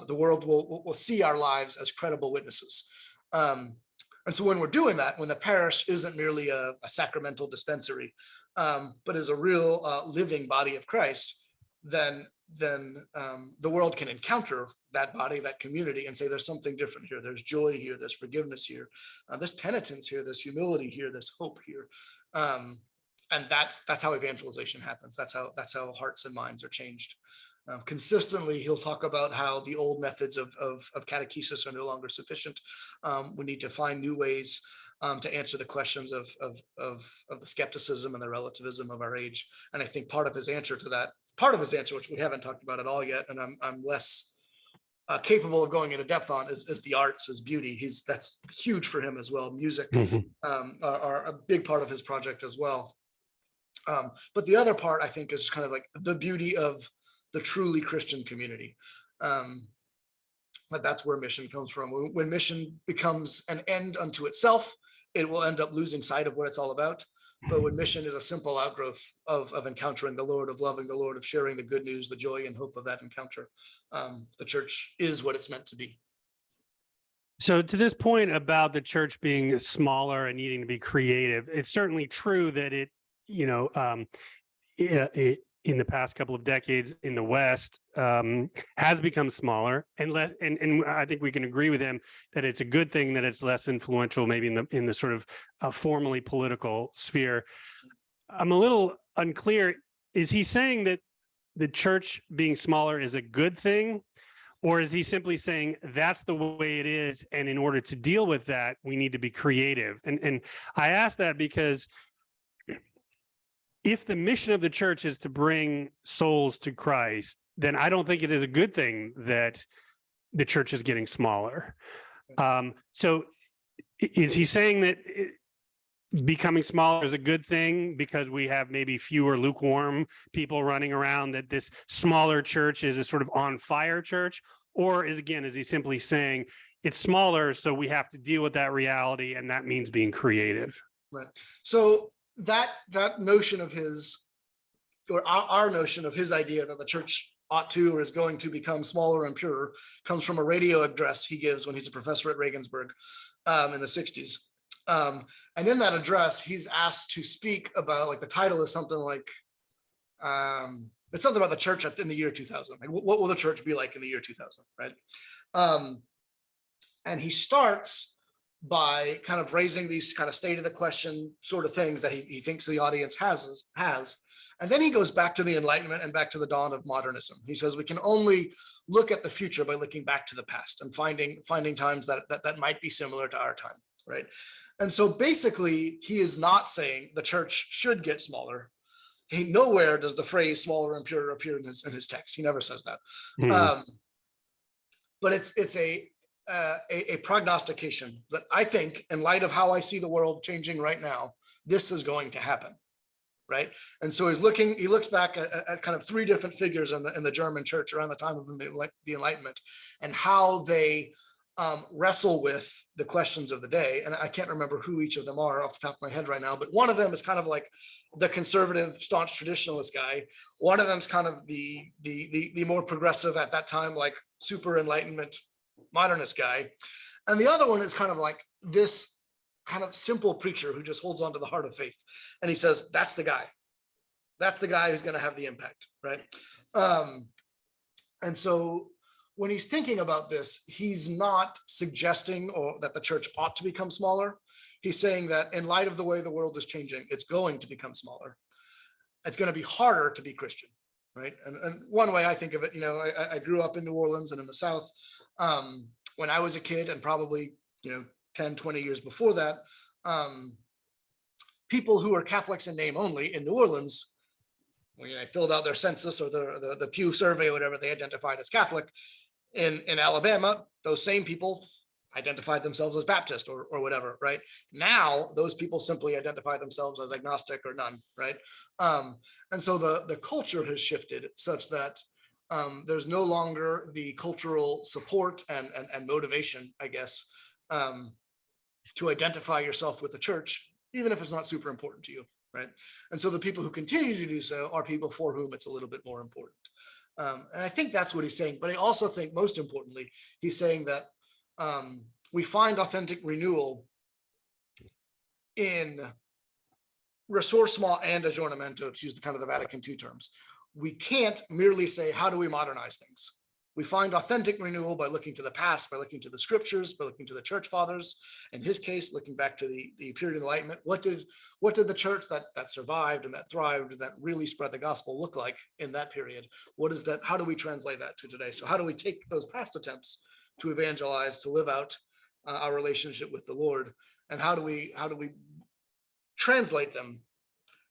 the world will see our lives as credible witnesses. And so when we're doing that, when the parish isn't merely a sacramental dispensary, but is a real living body of Christ, then the world can encounter that body, that community, and say there's something different here. There's joy here, there's forgiveness here, there's penitence here, there's humility here, there's hope here. And that's how evangelization happens. That's how hearts and minds are changed. Consistently, he'll talk about how the old methods of catechesis are no longer sufficient. We need to find new ways to answer the questions of the skepticism and the relativism of our age. And I think part of his answer, which we haven't talked about at all yet, and I'm less capable of going into depth on, is the arts, is beauty. That's huge for him as well. Music are a big part of his project as well. But the other part, I think, is kind of like the beauty of the truly Christian community. That's where mission comes from. When mission becomes an end unto itself, it will end up losing sight of what it's all about. But when mission is a simple outgrowth of encountering the Lord, of loving the Lord, of sharing the good news, the joy and hope of that encounter, the church is what it's meant to be. So to this point about the church being smaller and needing to be creative, it's certainly true that it in the past couple of decades in the West has become smaller and less, and I think we can agree with him that it's a good thing that it's less influential, maybe in the sort of formally political sphere. I'm a little unclear. Is he saying that the church being smaller is a good thing, or is he simply saying that's the way it is, and in order to deal with that, we need to be creative? And I ask that because if the mission of the church is to bring souls to Christ, then I don't think it is a good thing that the church is getting smaller. So is he saying that becoming smaller is a good thing because we have maybe fewer lukewarm people running around, that this smaller church is a sort of on fire church? Or is he simply saying it's smaller, so we have to deal with that reality, and that means being creative? Right. So that notion of his, or our notion of his idea that the church ought to or is going to become smaller and purer, comes from a radio address he gives when he's a professor at Regensburg in the 60s. And in that address, he's asked to speak about, like, the title is something like, it's something about the church in the year 2000. Like, what will the church be like in the year 2000, right? And he starts by kind of raising these kind of state of the question sort of things that he thinks the audience has. And then he goes back to the Enlightenment and back to the dawn of modernism. He says we can only look at the future by looking back to the past and finding times that might be similar to our time, right? And so basically, he is not saying the church should get smaller. Nowhere does the phrase smaller and purer appear in his text. He never says that. But it's a prognostication that I think, in light of how I see the world changing right now, this is going to happen, right? And so he looks back at kind of three different figures in the German church around the time of the Enlightenment, and how they wrestle with the questions of the day. And I can't remember who each of them are off the top of my head right now, but one of them is kind of like the conservative, staunch traditionalist guy. One of them is kind of the more progressive at that time, like super Enlightenment modernist guy. And the other one is kind of like this kind of simple preacher who just holds on to the heart of faith. And he says, that's the guy. That's the guy who's going to have the impact, right? And so when he's thinking about this, he's not suggesting that the church ought to become smaller. He's saying that in light of the way the world is changing, it's going to become smaller. It's going to be harder to be Christian, right? And one way I think of it, I grew up in New Orleans and in the South. When I was a kid, and probably 10, 20 years before that, people who are Catholics in name only in New Orleans, when they filled out their census or the Pew survey or whatever, they identified as Catholic. In Alabama, those same people identified themselves as Baptist or whatever, right? Now, those people simply identify themselves as agnostic or none, right? And so the culture has shifted such that there's no longer the cultural support and motivation, I guess, to identify yourself with the church, even if it's not super important to you, right? And so the people who continue to do so are people for whom it's a little bit more important. And I think that's what he's saying. But I also think, most importantly, he's saying that we find authentic renewal in ressourcement and aggiornamento, to use the kind of the Vatican II terms. We can't merely say, how do we modernize things? We find authentic renewal by looking to the past, by looking to the scriptures, by looking to the church fathers. In his case, looking back to the period of Enlightenment. What did the church that survived and that thrived, that really spread the gospel look like in that period? What is that? How do we translate that to today? So how do we take those past attempts to evangelize, to live out our relationship with the Lord, and how do we translate them,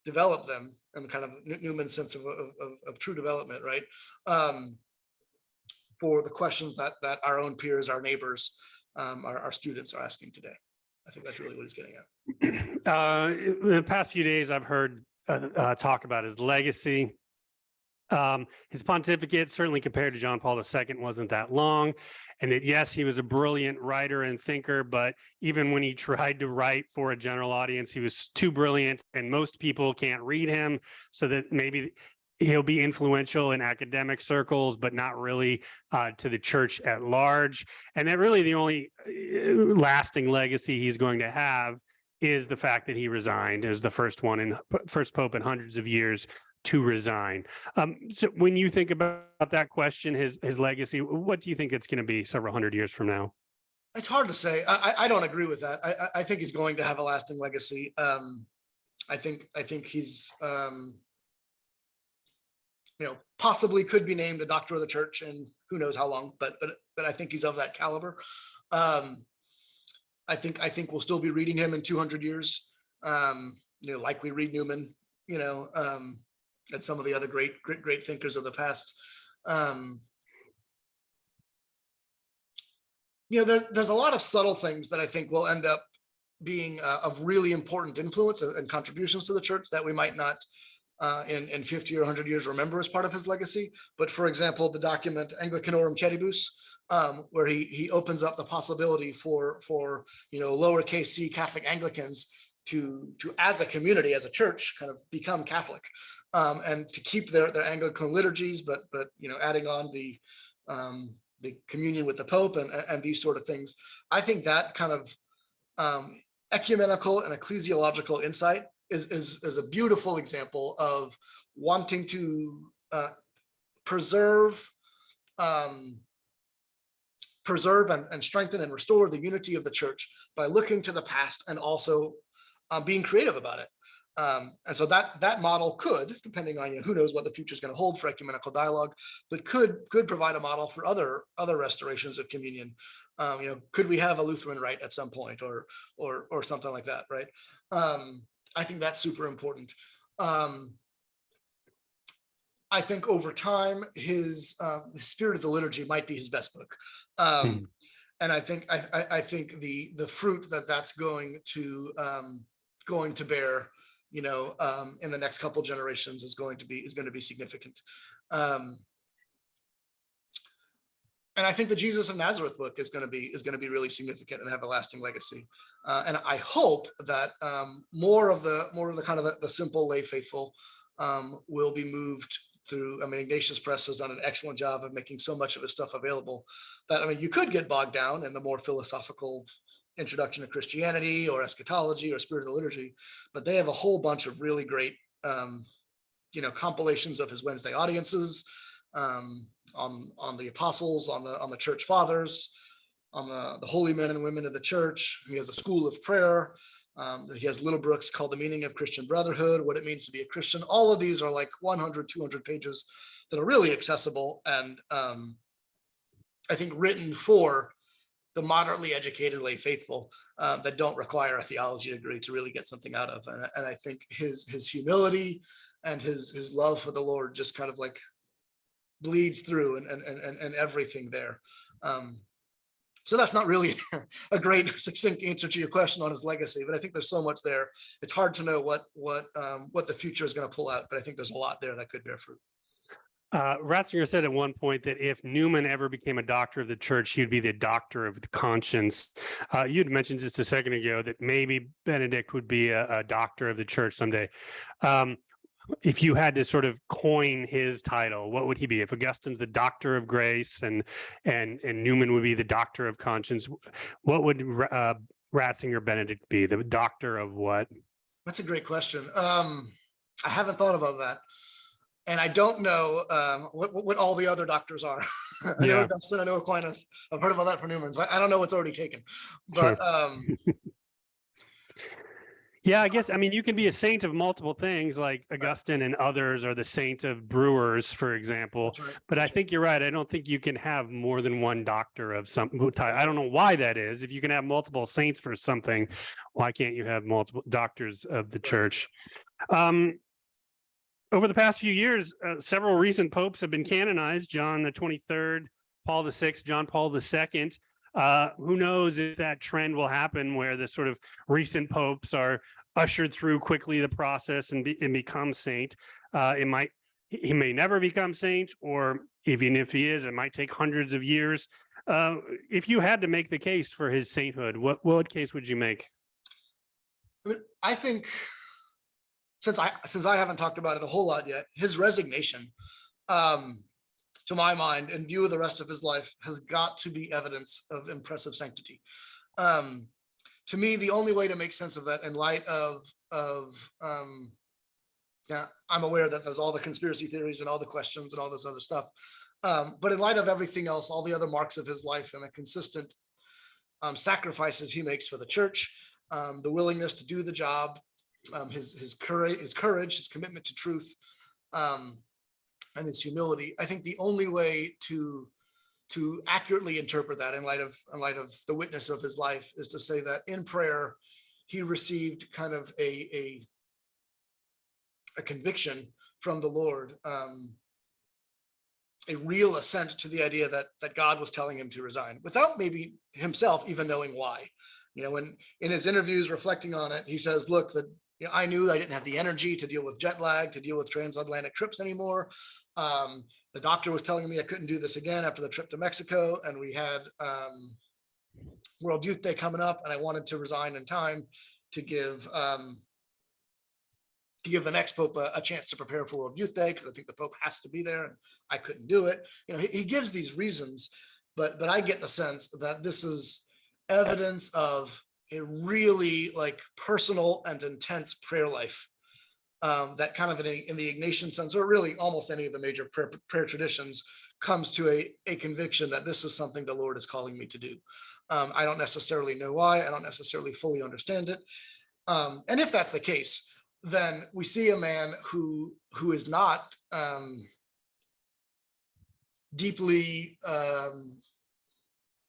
develop them, in kind of Newman's sense of true development, right? For the questions that our own peers, our neighbors, our students are asking today. I think that's really what he's getting at. In the past few days, I've heard talk about his legacy. His pontificate, certainly compared to John Paul II, wasn't that long. And that, yes, he was a brilliant writer and thinker, but even when he tried to write for a general audience, he was too brilliant, and most people can't read him, so that maybe he'll be influential in academic circles, but not really to the church at large. And that really the only lasting legacy he's going to have is the fact that he resigned as the first pope in hundreds of years to resign. So when you think about that question, his legacy, what do you think it's going to be several hundred years from now? It's hard to say. I don't agree with that. I think he's going to have a lasting legacy. I think he's possibly could be named a doctor of the church in who knows how long, but I think he's of that caliber. I think we'll still be reading him in 200 years, like we read Newman, and some of the other great thinkers of the past. there's a lot of subtle things that I think will end up being of really important influence and contributions to the church that we might not in 50 or 100 years remember as part of his legacy. But for example, the document Anglicanorum Cedibus, where he opens up the possibility for lowercase c Catholic Anglicans to as a community, as a church, kind of become Catholic, and to keep their Anglican liturgies, but adding on the communion with the Pope and these sort of things. I think that kind of ecumenical and ecclesiological insight is a beautiful example of wanting to preserve and strengthen and restore the unity of the church by looking to the past and also being creative about it. And so that model could, depending on who knows what the future is going to hold for ecumenical dialogue, but could provide a model for other restorations of communion. Could we have a Lutheran rite at some point, or something like that, right? I think that's super important. I think over time, his Spirit of the Liturgy might be his best book, and I think the fruit that's going to bear, in the next couple generations is going to be significant. And I think the Jesus of Nazareth book is going to be really significant and have a lasting legacy. And I hope that more of the kind of the simple lay faithful will be moved through. Ignatius Press has done an excellent job of making so much of his stuff available that, you could get bogged down in the more philosophical introduction to Christianity or eschatology or Spirit of the Liturgy, but they have a whole bunch of really great, compilations of his Wednesday audiences, on the apostles, on the church fathers, on the holy men and women of the church. He has a school of prayer. He has little books called The Meaning of Christian Brotherhood, What It Means to be a Christian. All of these are like 100, 200 pages that are really accessible and I think written for the moderately educated lay faithful that don't require a theology degree to really get something out of. And I think his humility and his love for the Lord just kind of like bleeds through and everything there. So that's not really a great succinct answer to your question on his legacy, but I think there's so much there. It's hard to know what the future is going to pull out, but I think there's a lot there that could bear fruit. Ratzinger said at one point that if Newman ever became a doctor of the church, he'd be the doctor of the conscience. You'd mentioned just a second ago that maybe Benedict would be a doctor of the church someday. If you had to sort of coin his title, what would he be? If Augustine's the doctor of grace and Newman would be the doctor of conscience, what would Ratzinger Benedict be? The doctor of what? That's a great question. I haven't thought about that. And I don't know what all the other doctors are. I know Augustine, I know Aquinas. I've heard about that for Newman's. I don't know what's already taken. But yeah, I guess, you can be a saint of multiple things, like Augustine and others are the saint of brewers, for example. Right. But I think you're right. I don't think you can have more than one doctor of something. I don't know why that is. If you can have multiple saints for something, why can't you have multiple doctors of the church? Over the past few years, several recent popes have been canonized. John the 23rd, Paul the 6th, John Paul the 2nd. Who knows if that trend will happen where the sort of recent popes are ushered through quickly the process and become saint. He may never become saint, or even if he is, it might take hundreds of years. If you had to make the case for his sainthood, what case would you make? I think since I haven't talked about it a whole lot yet, his resignation, to my mind, in view of the rest of his life, has got to be evidence of impressive sanctity. To me, the only way to make sense of that in light of I'm aware that there's all the conspiracy theories and all the questions and all this other stuff. But in light of everything else, all the other marks of his life and the consistent sacrifices he makes for the church, the willingness to do the job, his courage, his commitment to truth, and his humility, I think the only way to accurately interpret that in light of the witness of his life is to say that in prayer he received kind of a conviction from the Lord real assent to the idea that God was telling him to resign, without maybe himself even knowing why. When in his interviews reflecting on it, he says, "Look, I knew I didn't have the energy to deal with jet lag, to deal with transatlantic trips anymore. The doctor was telling me I couldn't do this again after the trip to Mexico, and we had World Youth Day coming up, and I wanted to resign in time to give the next Pope a chance to prepare for World Youth Day, because I think the Pope has to be there, and I couldn't do it." He gives these reasons, but I get the sense that this is evidence of a really personal and intense prayer life, that kind of in the Ignatian sense, or really almost any of the major prayer traditions, comes to a conviction that this is something the Lord is calling me to do. I don't necessarily know why. I don't necessarily fully understand it. And if that's the case, then we see a man who is not deeply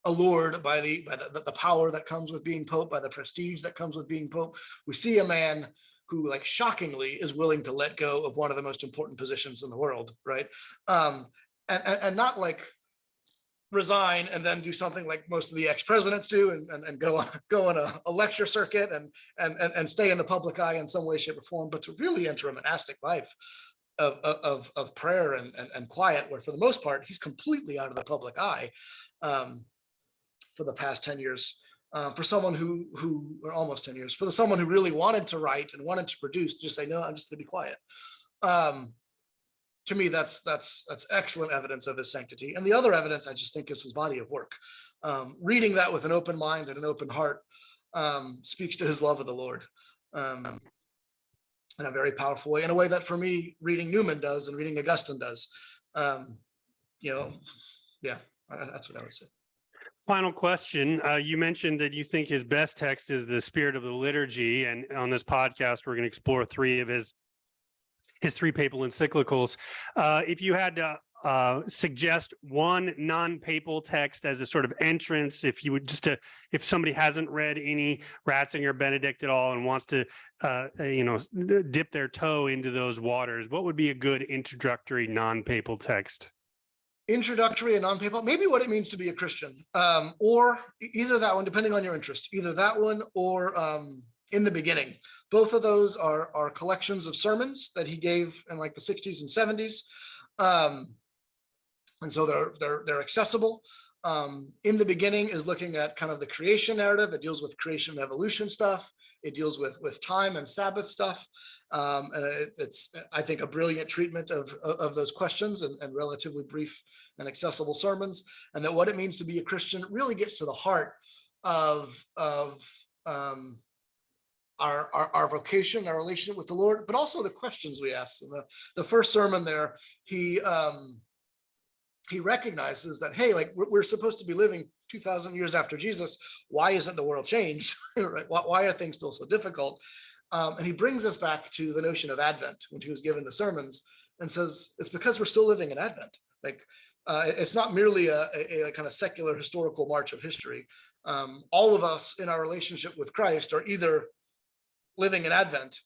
allured by the power that comes with being Pope, by the prestige that comes with being Pope. We see a man who, shockingly, is willing to let go of one of the most important positions in the world, right? And not resign and then do something like most of the ex-presidents do, and go on a lecture circuit and stay in the public eye in some way, shape, or form, but to really enter a monastic life of prayer and quiet, where for the most part he's completely out of the public eye for the past 10 years. For someone or almost 10 years, for someone who really wanted to write and wanted to produce, just say, "No, I'm just going to be quiet." To me, that's excellent evidence of his sanctity. And the other evidence, I just think, is his body of work. Reading that with an open mind and an open heart speaks to his love of the Lord in a very powerful way, in a way that, for me, reading Newman does and reading Augustine does. Yeah, that's what I would say. Final question. You mentioned that you think his best text is the Spirit of the Liturgy, and on this podcast, we're going to explore three of his three papal encyclicals. If you had to suggest one non-papal text as a sort of entrance, if you would if somebody hasn't read any Ratzinger Benedict at all and wants to, dip their toe into those waters, what would be a good introductory non-papal text? Introductory and non-papal, maybe What It Means to Be a Christian, or either that one, depending on your interest, either that one or In the Beginning. Both of those are collections of sermons that he gave in the 60s and 70s. And so they're accessible. In the Beginning is looking at kind of the creation narrative. It deals with creation and evolution stuff. It deals with time and Sabbath stuff. And it's, I think, a brilliant treatment of those questions, and relatively brief and accessible sermons. And that What It Means to Be a Christian really gets to the heart of our vocation, our relationship with the Lord, but also the questions we ask. And the first sermon there, he recognizes that, hey, we're supposed to be living 2,000 years after Jesus. Why isn't the world changed? Right? Why are things still so difficult? And he brings us back to the notion of Advent when he was given the sermons, and says it's because we're still living in Advent. It's not merely a kind of secular historical march of history. All of us in our relationship with Christ are either living in Advent,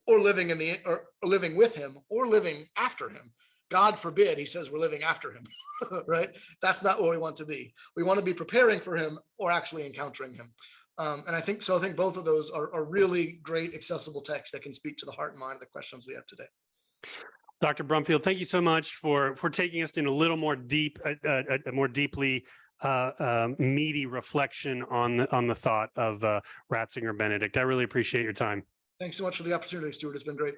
or living or living with him, or living after him. God forbid, he says, we're living after him, right? That's not what we want to be. We want to be preparing for him or actually encountering him. And I think both of those are really great, accessible texts that can speak to the heart and mind of the questions we have today. Dr. Brumfield, thank you so much for taking us in a little more more deeply meaty reflection on the thought of Ratzinger Benedict. I really appreciate your time. Thanks so much for the opportunity, Stuart. It's been great.